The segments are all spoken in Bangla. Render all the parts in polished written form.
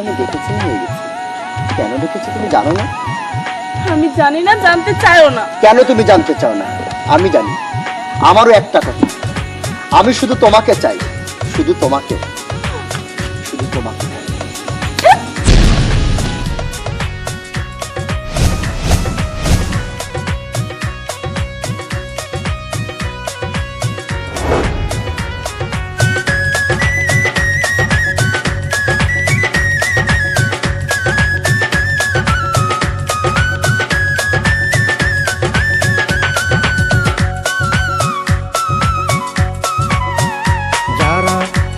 আমি দেখেছি হয়ে গেছি। কেন দেখেছি তুমি জানো না? আমি জানি না, জানতে চাইও না। কেন তুমি জানতে চাও না? আমি জানি। আমারও একটা কথা, আমি শুধু তোমাকে চাই, শুধু তোমাকে, শুধু তোমাকে।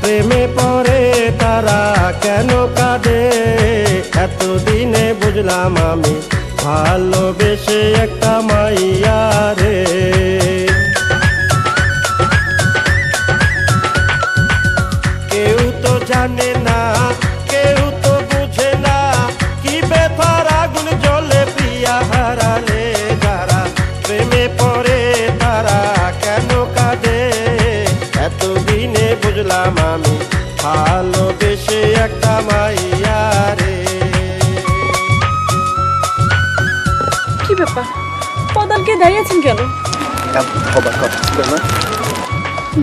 প্রেমে পড়ে তারা কেন কাঁদে, এতদিনে বুঝলাম আমি ভালোবেসে একটা মাইয়া রে। কেউ তো জানে না, কেউ তো বুঝে না, কি ব্যথার আগুন জ্বলে প্রিয়া হারালে। যারা প্রেমে পড়ে তারা কেন কাঁদে, এতদিনে বুঝলাম আমি ভালোবেসে একটা মাইয়া রে। কি ব্যাপার, পদালকে দাঁড়িয়েছেন কেন? হবার কথা ছিল না?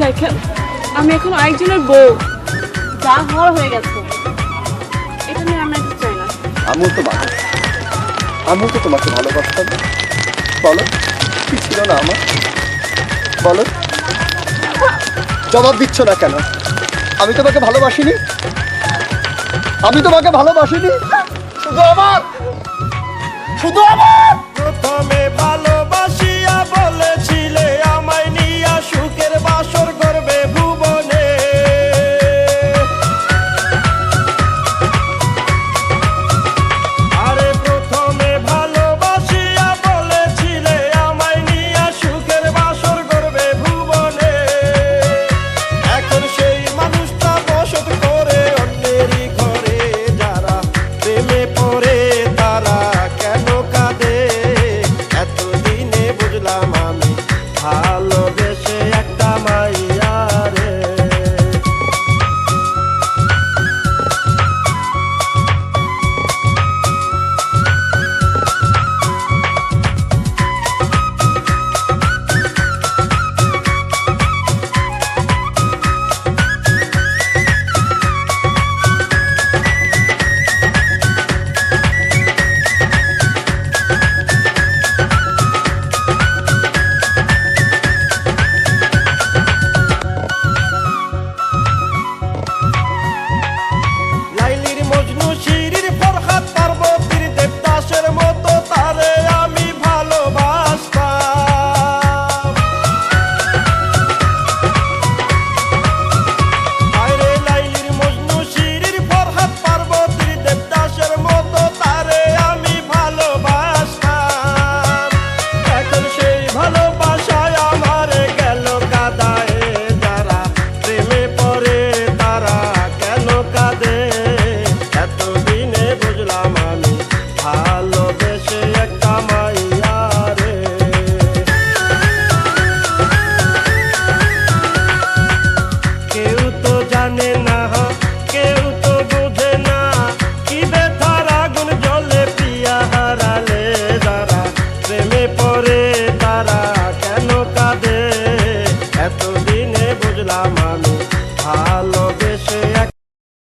দেখেন, আমি এখন আরেকজনের বউ, যা হওয়ার হয়ে গেছে, এটা নিয়ে আমরা কিছু চাই না। আমিও তো মানুষ, আমিও তো তোমাকে ভালোবাসতাম। বলো কি ছিল না আমার? বলো, জবাব দিচ্ছ না কেন? আমি তোমাকে ভালোবাসিনি, আমি তোমাকে ভালোবাসিনি। শুধু আমার, শুধু আমার